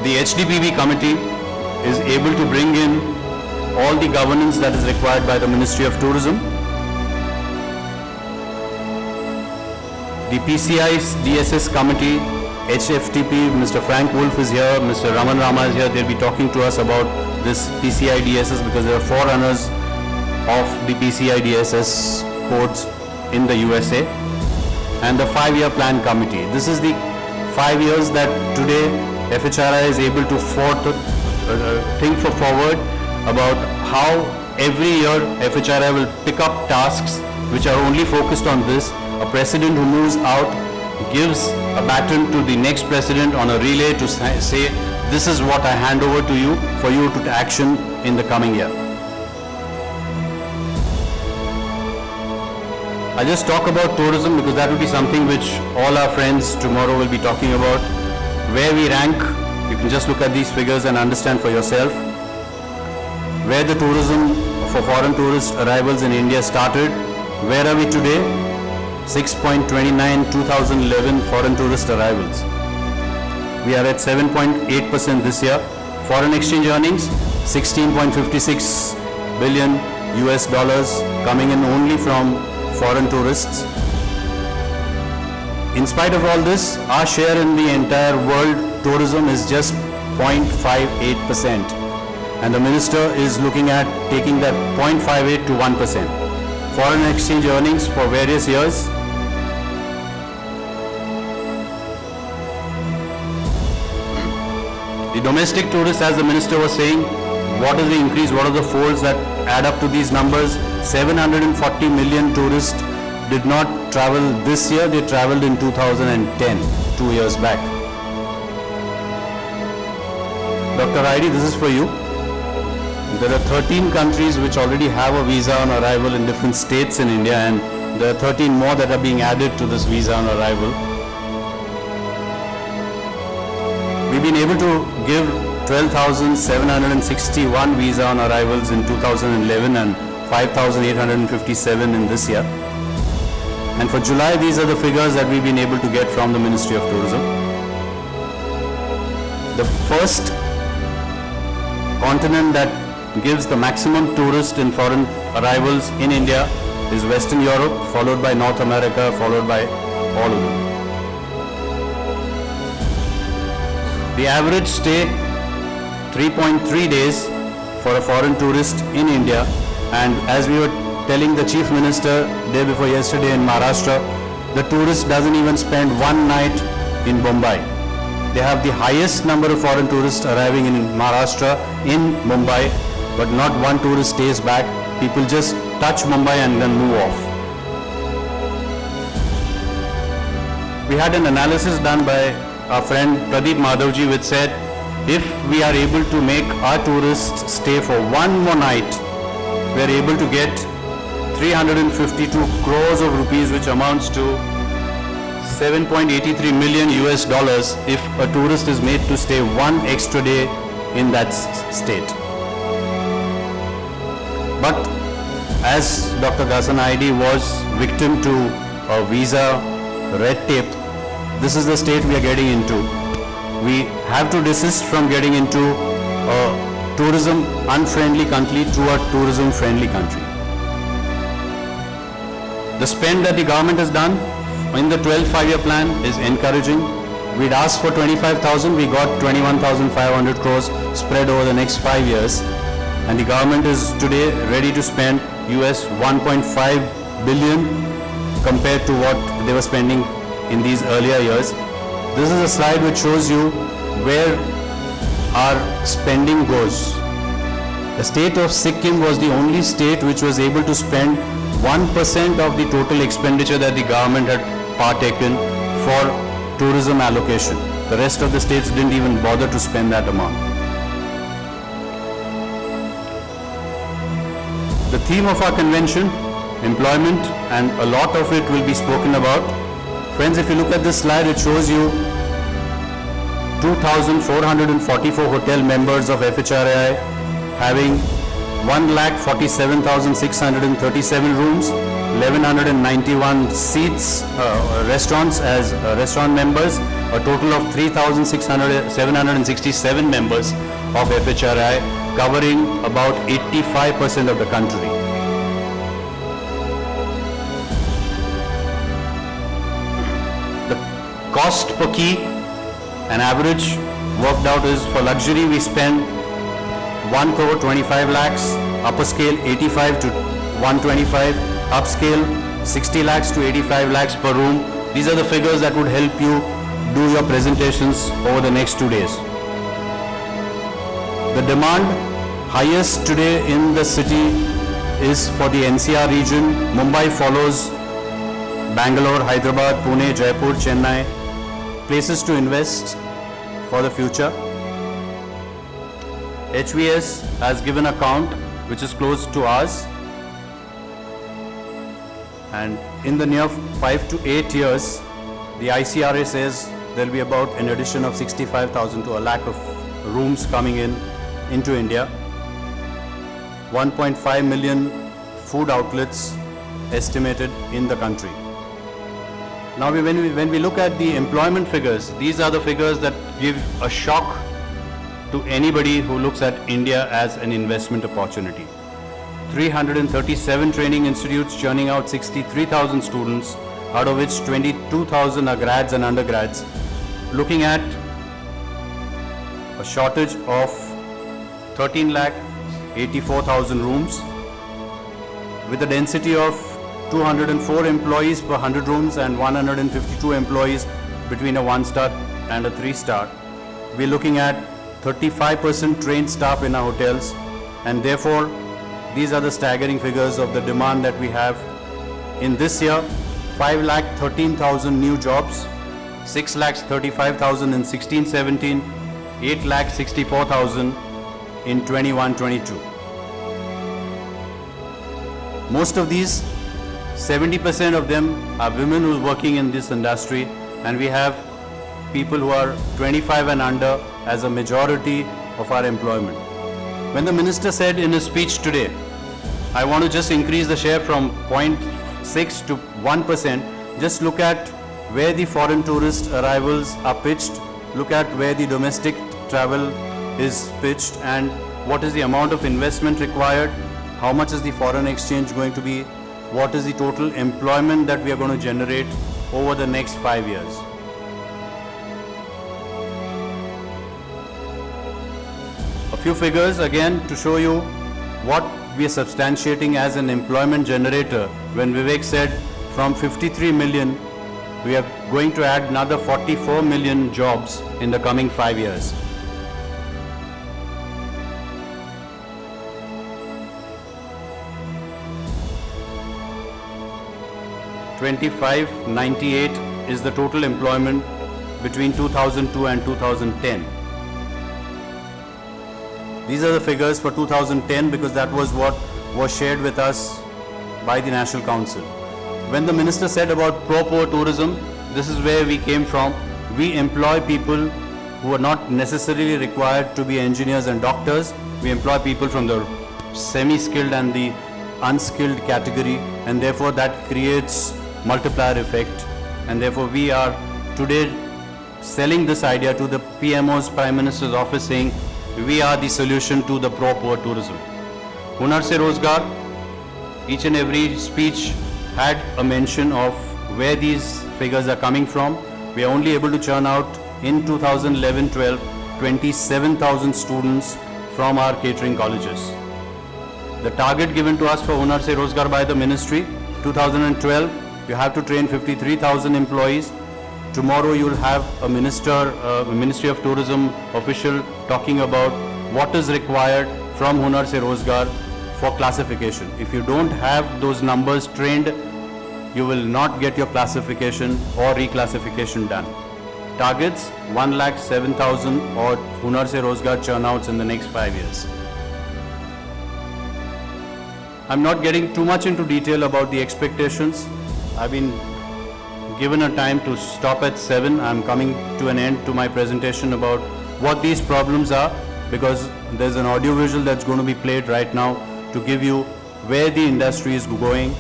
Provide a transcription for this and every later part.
the HDPB committee is able to bring in all the governance that is required by the Ministry of Tourism. The PCI DSS committee, HFTP, Mr. Frank Wolf is here, Mr. Raman Rama is here. They'll be talking to us about this PCI DSS because there are forerunners of the PCI DSS codes in the USA. And the 5-year plan committee. This is the 5 years that today FHRAI is able to think forward about how every year FHRAI will pick up tasks which are only focused on this. A president who moves out gives a baton to the next president on a relay to say, this is what I hand over to you for you to action in the coming year. I just talk about tourism because that will be something which all our friends tomorrow will be talking about. Where we rank, you can just look at these figures and understand for yourself. Where the tourism for foreign tourist arrivals in India started, where are we today? 6.29 2011 foreign tourist arrivals. We are at 7.8% this year. Foreign exchange earnings, 16.56 billion US dollars coming in only from foreign tourists. In spite of all this, our share in the entire world tourism is just 0.58%. And the minister is looking at taking that 0.58 to 1%. Foreign exchange earnings for various years. The domestic tourists, as the minister was saying, what is the increase, what are the folds that add up to these numbers? 740 million tourists did not travel this year, they traveled in 2010, 2 years back. Dr. Heidi, this is for you. There are 13 countries which already have a visa on arrival in different states in India, and there are 13 more that are being added to this visa on arrival. We've been able to give 12,761 visa on arrivals in 2011 and 5,857 in this year. And for July, these are the figures that we've been able to get from the Ministry of Tourism. The first continent that gives the maximum tourist in foreign arrivals in India is Western Europe, followed by North America, followed by all of them. The average stay 3.3 days for a foreign tourist in India, and as we were telling the Chief Minister day before yesterday in Maharashtra, the tourist doesn't even spend one night in Mumbai. They have the highest number of foreign tourists arriving in Maharashtra in Mumbai, but not one tourist stays back. People just touch Mumbai and then move off. We had an analysis done by our friend Pradeep Madhavji which said, if we are able to make our tourists stay for one more night, we are able to get 352 crores of rupees, which amounts to 7.83 million US dollars if a tourist is made to stay one extra day in that state. But as Dr. Ghassan ID was victim to a visa red tape, this is the state we are getting into. We have to desist from getting into a tourism unfriendly country to a tourism friendly country. The spend that the government has done in the 12th 5-year plan is encouraging. We'd asked for 25,000, we got 21,500 crores spread over the next 5 years. And the government is today ready to spend US 1.5 billion compared to what they were spending in these earlier years. This is a slide which shows you where our spending goes. The state of Sikkim was the only state which was able to spend 1% of the total expenditure that the government had partaken for tourism allocation. The rest of the states didn't even bother to spend that amount. The theme of our convention, employment, and a lot of it will be spoken about. Friends, if you look at this slide, it shows you 2,444 hotel members of FHRAI having 1,47,637 rooms, 1,191 seats, restaurants as restaurant members, a total of 3,767 members of FHRAI, covering about 85% of the country. The cost per key, an average worked out is for luxury we spend 1 crore 25 lakhs, upper scale 85 to 125, upscale 60 lakhs to 85 lakhs per room. These are the figures that would help you do your presentations over the next 2 days. The demand highest today in the city is for the NCR region. Mumbai follows Bangalore, Hyderabad, Pune, Jaipur, Chennai. Places to invest for the future. HVS has given a count which is close to ours. And in the near 5 to 8 years, the ICRA says there will be about an addition of 65,000 to a lakh of rooms coming into India. 1.5 million food outlets estimated in the country. Now, when we look at the employment figures, these are the figures that give a shock to anybody who looks at India as an investment opportunity. 337 training institutes churning out 63,000 students, out of which 22,000 are grads and undergrads, looking at a shortage of 13,84,000 rooms with a density of 204 employees per 100 rooms and 152 employees between a 1-star and a 3-star. We're looking at 35% trained staff in our hotels, and therefore these are the staggering figures of the demand that we have. In this year, 5,13,000 new jobs, 6,35,000 in 16-17, 8,64,000 in 21-22. Most of these, 70% of them are women who are working in this industry, and we have people who are 25 and under as a majority of our employment. When the minister said in his speech today, I want to just increase the share from 0.6 to 1%, just look at where the foreign tourist arrivals are pitched, look at where the domestic travel is pitched, and what is the amount of investment required, how much is the foreign exchange going to be, what is the total employment that we are going to generate over the next 5 years. A few figures again to show you what we are substantiating as an employment generator. When Vivek said from 53 million, we are going to add another 44 million jobs in the coming 5 years. $25,98 is the total employment between 2002 and 2010. These are the figures for 2010 because that was what was shared with us by the National Council. When the minister said about pro-poor tourism, this is where we came from. We employ people who are not necessarily required to be engineers and doctors. We employ people from the semi-skilled and the unskilled category, and therefore that creates multiplier effect, and therefore we are today selling this idea to the PMO's Prime Minister's office, saying we are the solution to the pro-poor tourism. Hunar Se Rozgar, each and every speech had a mention of where these figures are coming from. We are only able to churn out in 2011-12 27,000 students from our catering colleges. The target given to us for Hunar Se Rozgar by the ministry, 2012, you have to train 53,000 employees. Tomorrow you will have a Ministry of Tourism official talking about what is required from Hunar Se Rozgar for classification. If you don't have those numbers trained, you will not get your classification or reclassification done. Targets 1,07,000 or Hunar Se Rozgar churnouts in the next 5 years. I'm not getting too much into detail about the expectations. I've been given a time to stop at 7. I'm coming to an end to my presentation about what these problems are, because there's an audio visual that's going to be played right now to give you where the industry is going.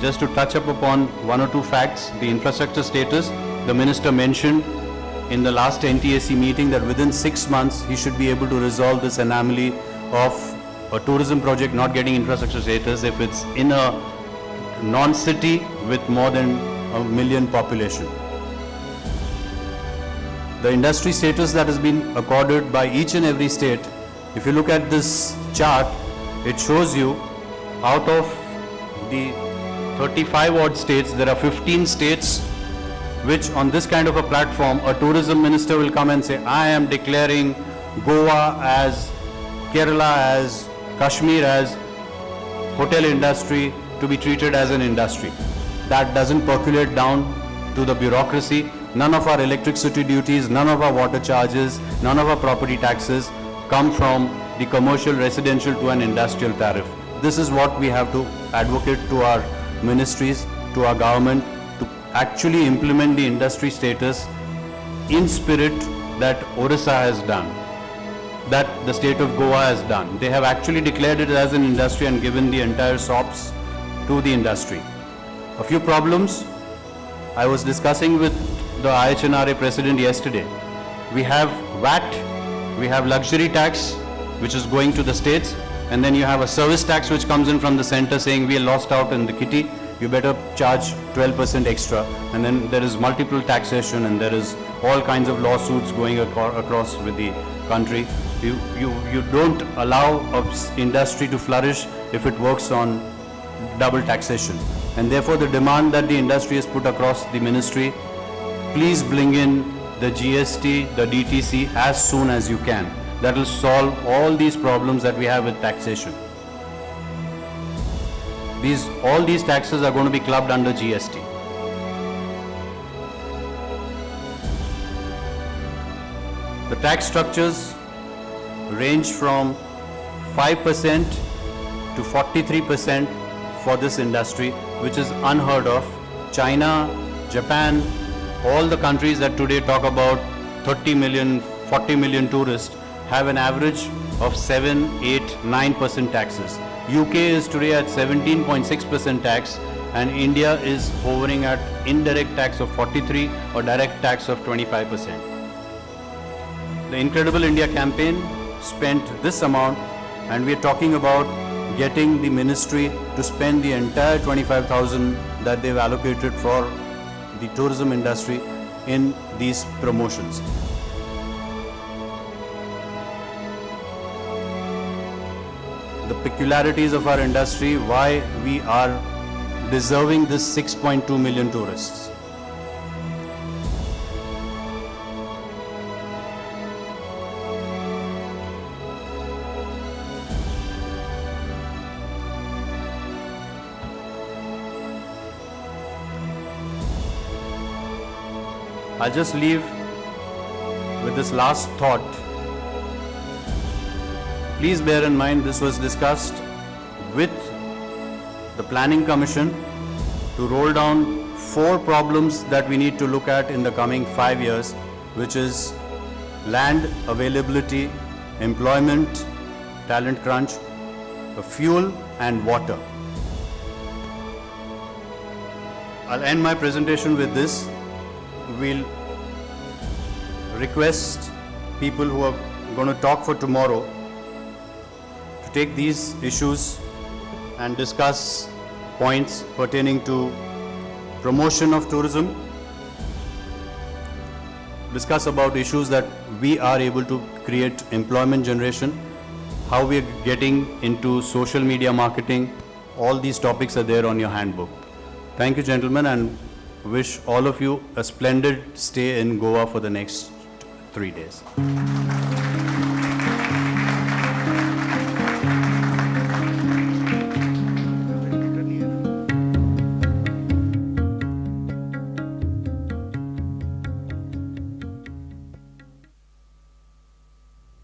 just to touch up upon one or two facts, the infrastructure status, the minister mentioned in the last NTAC meeting that within 6 months he should be able to resolve this anomaly of a tourism project not getting infrastructure status if it's in a non-city with more than 1 million population. The industry status that has been accorded by each and every state, if you look at this chart, it shows you out of the 35 odd states, there are 15 states which on this kind of a platform, a tourism minister will come and say, I am declaring Goa as, Kerala as, Kashmir as hotel industry to be treated as an industry. That doesn't percolate down to the bureaucracy. None of our electricity duties, none of our water charges, none of our property taxes come from the commercial, residential to an industrial tariff. This is what we have to advocate to our ministries, to our government, to actually implement the industry status in spirit that Orissa has done, that the state of Goa has done. They have actually declared it as an industry and given the entire SOPs to the industry. A few problems I was discussing with the FHRAI president yesterday. We have VAT, we have luxury tax which is going to the states, and then you have a service tax which comes in from the center saying we are lost out in the kitty, you better charge 12% extra, and then there is multiple taxation and there is all kinds of lawsuits going across with the country. You don't allow an industry to flourish if it works on double taxation, and therefore the demand that the industry has put across the ministry, please bring in the GST, the DTC as soon as you can. That will solve all these problems that we have with taxation. All these taxes are going to be clubbed under GST. The tax structures range from 5% to 43% for this industry, which is unheard of. China, Japan, all the countries that today talk about 30 million, 40 million tourists have an average of 7, 8, 9% taxes. UK is today at 17.6% tax, and India is hovering at indirect tax of 43 or direct tax of 25%. The Incredible India campaign spent this amount, and we are talking about getting the ministry to spend the entire 25,000 that they've allocated for the tourism industry in these promotions. The peculiarities of our industry, why we are deserving this 6.2 million tourists. I'll just leave with this last thought. Please bear in mind this was discussed with the Planning Commission to roll down 4 problems that we need to look at in the coming 5 years, which is land availability, employment, talent crunch, fuel and water. I'll end my presentation with this. We'll request people who are going to talk for tomorrow to take these issues and discuss points pertaining to promotion of tourism, discuss about issues that we are able to create employment generation, how we are getting into social media marketing. All these topics are there on your handbook. Thank you, gentlemen, and wish all of you a splendid stay in Goa for the next 3 days.